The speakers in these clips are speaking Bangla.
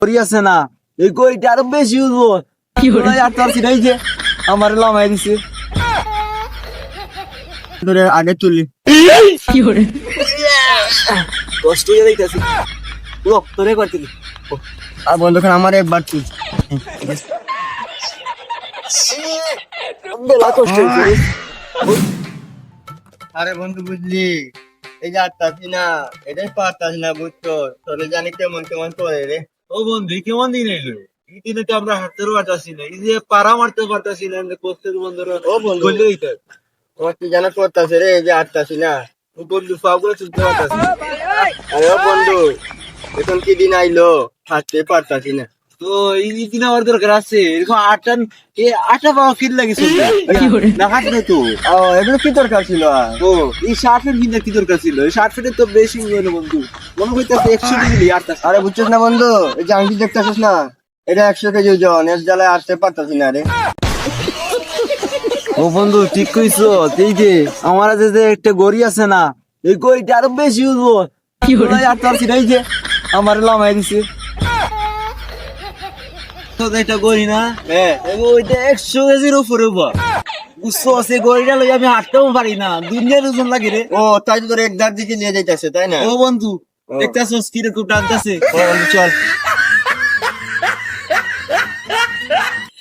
করি আছে না এই গইটা আরো বেশি উঠবো আর তোর সিনাই যে আমার লামাই দিছে ধরে আগে তুলি কষ্ট হয়ে যাইতাছি রক্তরে করছিলি আর বন্ধুখান আমার একবার তুই বেলা কষ্ট হয়েছে। আরে বন্ধু বুঝলি এই যে আটটাছি না এটাই পারতাছি না বুঝছো তোরে জানি কেমন কেমন করে রে। ও বন্ধু কেমন দিন এলো এই দিনে তো আমরা হাঁটতেও পারতাছি না এই যে পাড়া মারতেও পারতাছি না করতে বন্ধুরা ও বন্ধু বললেই তো তোমার কি জানা করতেছে রে এই যে আটটাছি না ও বন্ধু পাগুলো চলতে পারতাছি। আরে ও বন্ধু এখন কি দিন আইলো হাঁটতে পারতাছি না তো এই দিন আমার দরকার আছে এরকম আটা পাওয়া ফিল লাগিছে না হাঁটবে তো এগুলো কি দরকার ছিল ও এই শার্ট ফিট কিনতে কি দরকার ছিল এই শার্ট ফিটের তো বেশি বন্ধু মনে হইতেছে 100 ডিগ্রি আরে বুঝছিস না বন্ধু এই যে আংটি দেখতেছিস না এটা 100 কেজি ওজন এর জ্বালায় আটতে পারতাছি না রে। ও বন্ধু ঠিক কইছো এই যে আমার যে একটা গড়ি আছে না এই গড়িটা আরো বেশি উঠবো আর তোর সিনাই যে আমার লামাই দিছে এটা গড়ি না ওইটা 100 কেজির উপরে বুঝছো সে গড়িটা লই আমি হাঁটতেও পারি না দুনিয়ার ওজন লাগে রে। ও তাই তো তোর একদার দিকে নিয়ে যাইতেছে তাই না? ও বন্ধু দেখতেছস কি রকম টানতেছে চল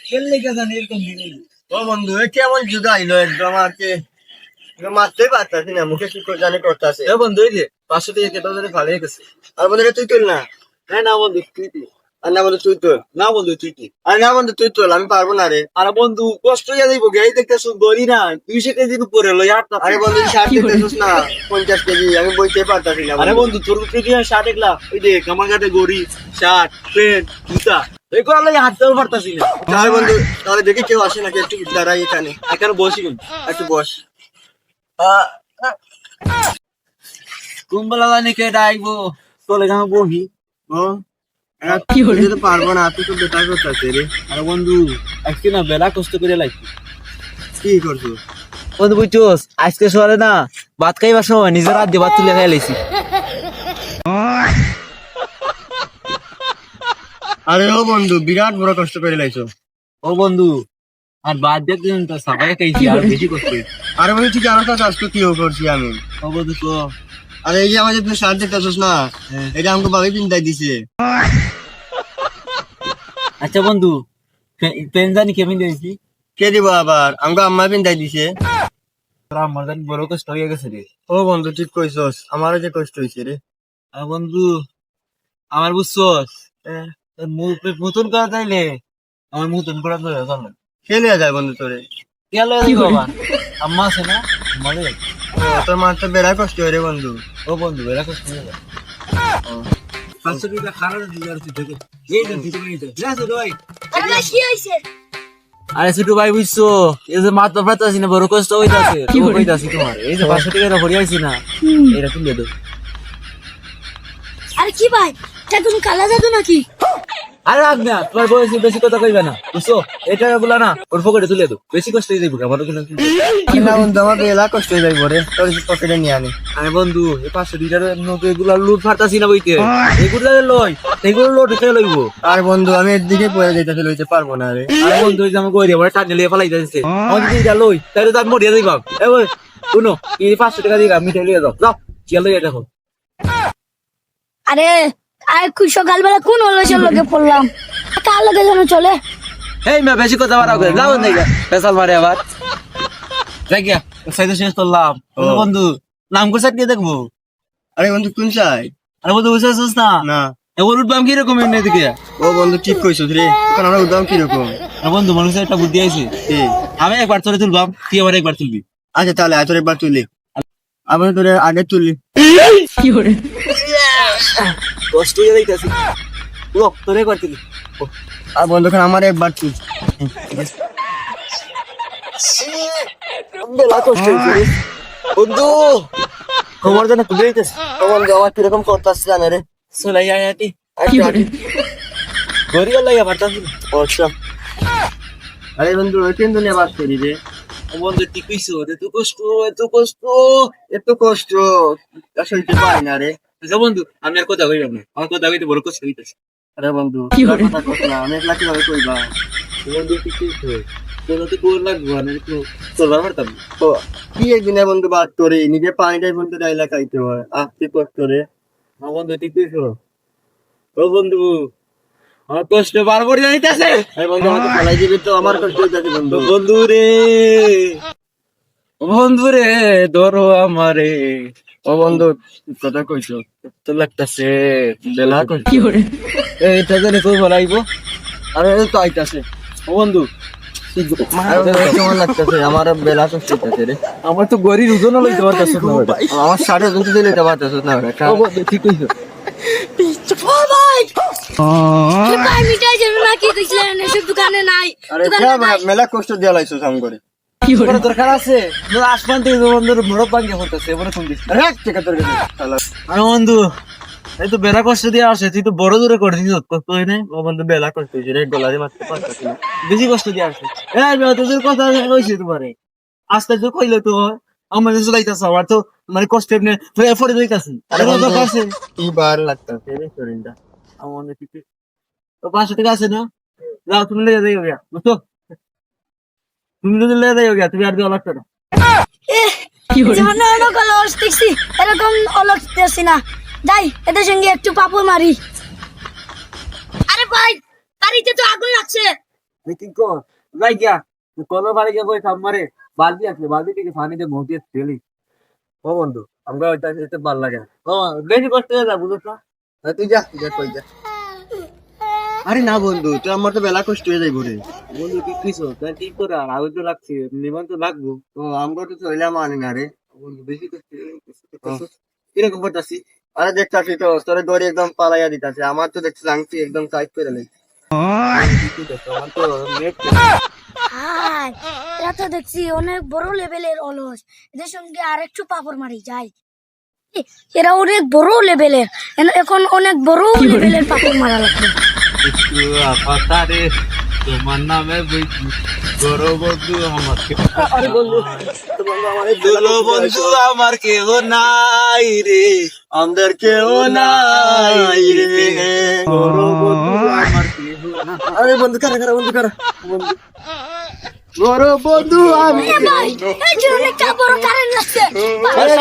খেললে কে জানে এরকম দিনে। ও বন্ধু কেমন যুগ আইলো একদম আরকে মারতেই পারতাছি না মুখে কি জানি করতেছে। এ বন্ধু এই যে 500 টাকা কেটে ধরে ভালো হয়ে গেছে। আর বন্ধু তুই তুল না না বন্ধু তুই আর না বন্ধু তুই তোল না বন্ধু তুই আর না বন্ধু তুই তোল আমি পারবো না রে। আরে বন্ধু কষ্ট হয়ে যাইব গাড়ি দেখতেছ গড়ি না 200 কেজির উপরে লই আটটা। আরে বন্ধু শার্ট দেখতেছ না 50 কেজি আমি বইতে পারতাছি না। আরে বন্ধু তোর উপরে কি শার্ট দেখলা ওই দেখ আমার কাছে গড়ি শার্ট প্যান্ট জুতা এগুলো লই হাঁটতেও পারতাছি না। আরে বন্ধু তাহলে দেখি কেউ আসে নাকি একটু দাঁড়াই এখানে এখানে বসি একটু বস কুম্বলা জানি কে ডাইবো চলে গাঁ বহি ও পারবো না তুই তো বেটার করতেছে রে। আরে বন্ধু আজকে না বেলা কষ্ট করে লাগছে কি করছো বন্ধু বুঝছোস আজকে সকালে না ভাত খাইবার সময় নিজের হাত দিয়ে ভাত তুলে খাই লাইছি। আরে ও বন্ধু বিরাট বড় কষ্ট করে লাইছো। ও বন্ধু আর বাদ দিয়ে দিন তো সবাই খাইছি আর বেশি কষ্ট। আরে বন্ধু তুই জানো তো আজকে কি করছি আমি। ও বন্ধু তো আরে এই যে আমাদের তুই শার্ট দেখতেছিস না এটা আমাকে বাবা পিন্তাই দিছে। আচ্ছা বন্ধু পেন জানি কেমন দিয়েছি কে দিব আবার আমাকে আম্মা পিন্তাই দিছে। আমার জানি বড় কষ্ট হয়ে গেছে রে। ও বন্ধু ঠিক কইছস আমারও যে কষ্ট হয়েছে রে। আর বন্ধু আমার বুঝছস নতুন করা চাইলে আমার নতুন করা চল খেলে যায় বন্ধু তোরে গেল আম্মা আছে না মরে তোর মার তো বেড়া কষ্ট হয় রে বন্ধু। ও বন্ধু বেড়া কষ্ট হয়ে যায় 500 টাকা খারাপ দিবার থেকে এই যে দিতে নিতে যা ছোট ভাই কি হইছে। আরে ছোট ভাই বুঝছো এই যে মাথা ফাটাছি না বড় কষ্ট হইতাছে তো কইতাছি তোমার এই যে 500 টাকা ভরি আইছি না এটা তুলে দাও। আরে কি ভাই এটা তুমি কালা জাদু নাকি? আরে রাখ না তোমার বয়সে বেশি কথা কইবে না বুঝছো এটা গুলা না ওর পকেটে তুলে দাও বেশি কষ্ট হয়ে যাইব আমার কোনো না বন্ধু আমার বেলা কষ্ট হয়ে যাইব রে তোর পকেটে নিয়ে আনি। আরে বন্ধু এই 500 টাকার নোট এগুলা লুট ফাটাছি না বইতে এগুলা লই এগুলো লুট খেয়ে লইব। আরে বন্ধু আমি এর দিকে পড়ে যাইতাছি লইতে পারবো না রে। আরে বন্ধু এই যে আমি কইরে বড় টানে লিয়ে ফলাই যাইছে আমি যদি যা লই তাহলে তো আমি মরিয়া যাইব। এ ওই শুনো এই 500 টাকা দিয়ে আমি লিয়ে যাও যাও চল লই দেখো। আরে আয় সকালবেলা কোন অলসের লগে পড়লাম কার লগে যেন চলে। এই মে বেশি কথা বাড়াও করে যাও না পেছাল মারে আবার দেখিয়া সাইডে শেষ করলাম বন্ধু নাম করে সাইড দিয়ে দেখবো। আরে বন্ধু কোন সাইড? আরে বন্ধু বুঝছিস না না এবার উঠবাম কিরকম এমনি দিকে। ও বন্ধু ঠিক কইছো রে এখন আমরা উঠবাম কিরকম। আরে বন্ধু মানুষের একটা বুদ্ধি আইছে আমি একবার তোরে তুলবাম তুই আবার একবার তুলবি। আচ্ছা তাহলে তোর একবার তুলি আমি তোরে আগে তুলি কি করে কষ্ট হয়ে যাইতাছি তোরে একবার তুলি আর বন্ধুখান আমার একবার তুল বেলা কষ্ট হয়েছে বন্ধু খবর জানা তুলে দিতেছে বন্ধু আমার কিরকম করতেছে জানে রে চলে যাই হাঁটি গড়িয়া লাগিয়া পারতাছি আচ্ছা। আরে বন্ধু ট্রেন দুনিয়া বাদ করি রে বন্ধু ঠিক কইছো এত কষ্ট এত কষ্ট এত কষ্ট আসলে পাই না রে। বন্ধু আমি আর কথা কইলাম না আমার কথা কইতে বড় কষ্ট হইতেছে আরে বন্ধু কথা কত না আমি একলা কিভাবে কইবা বন্ধু তুই কি তোর তো কোর লাগবো না একটু চলবার পারতাম তো কি একদিনে বন্ধু বাদ করে নিজে পানিটাই বন্ধু ডাইলা খাইতে হয় আস্তে কষ্ট করে আমার বন্ধু তুই কি করো ও বন্ধু আমার কষ্ট বার করে যাইতেছে বন্ধু আমাকে ফেলাই দিবি তো আমার কষ্ট হইতাছে বন্ধু বন্ধু রে বন্ধু রে ধরো আমারে ও বন্ধু কথা কইছো তো লাগতাছে বেলা কই কি করে এইটা জানে কই বলাইবো আরে তো আইতাছে ও বন্ধু কেমন লাগতেছে আমার বেলা কষ্ট হইতাছে রে আমার তো গরির ওজন লইতে পারতাছ না আমার সাড়ে ওজন দিলে লইতে পারতাছ না ও বন্ধু ঠিক কইছো ও ভাই ভাই মিটাই যাবে না কি কইছিলেন এসব দোকানে নাই আরে মেলা কষ্ট দিয়া লাইছো সাম করে কি করে দরকার আছে আসমান থেকে বন্ধুর বড় পাঙ্গে হতেছে এবারে তুমি রাখ টাকা তোর কাছে আরে বন্ধু এই তো বেলা কষ্ট দিয়ে আসে তুই তো বড় দূরে করে দিস কষ্ট হয় নাই ও বন্ধু বেলা কষ্ট হয়েছে রে ডলারে মারতে পারছিস না বেশি কষ্ট দিয়ে আসে এই তোদের কথা কইছি তোমারে আস্তে আস্তে কইলে তো আমার কাছে লাইতাছ আর তো মানে কষ্ট এমনি ফরে যাইতাছি আরে বন্ধু কাছে কি বার লাগতাছে রে শরীরটা আমার মনে কিছু তো 500 টাকা আছে না যাও তুমি লয়ে যাও গিয়া বুঝছো তুমি যদি লয়ে যাও গিয়া তুমি আর 2 লাখ টাকা কি হলো জীবনে অনেক অলস দেখছি এরকম অলস দেখছি না যাই এদের সঙ্গে একটু পাপড় মারি আরে ভাই বাড়িতে তো আগুন লাগছে তুই কি কর যাই গিয়া তুই কোন বাড়ি গিয়ে বই মারে বালতি আছে বালতি থেকে পানিতে মতি ফেলি ও বন্ধু আমরা ওইটা যেতে ভাল লাগে না ও বেশি কষ্ট হয়ে যা বুঝছ না তুই যা কই যা আরে না বন্ধু তুই আমার তো বেলা কষ্ট হয়ে যাইব রে বন্ধু তুই কিছো তুই কি করে আর আগে তো লাগছে নিবান তো লাগবো তো আমরা তো চইলাম আনি না রে বন্ধু বেশি কষ্ট কিরকম করতাছি আরে দেখতাছি তো তোর গড়ি একদম পালাইয়া দিতাছে আমার তো দেখছি আংটি একদম টাইট করে লাই আমার তো নেট হাই এরা তো দেখছি অনেক বড় লেভেলের অলস এদের সঙ্গে আর একটু পাপড় মারি যাই এরা অনেক বড় লেভেলের এখন অনেক বড় লেভেলের পাপড় মারা লাগবে রে তোমার নামে বড় বন্ধু আমাকে আরে বন্ধু বন্ধু আমার কেউ নাই রে আমাদের কেউ নাই রে বড় বন্ধু আমার কেউ আরে বন্ধু কারা বন্ধু কারা বন্ধু বড় বন্ধু আমি ভাই এই যে অনেক বড় কারেন্ট লাগছে আরে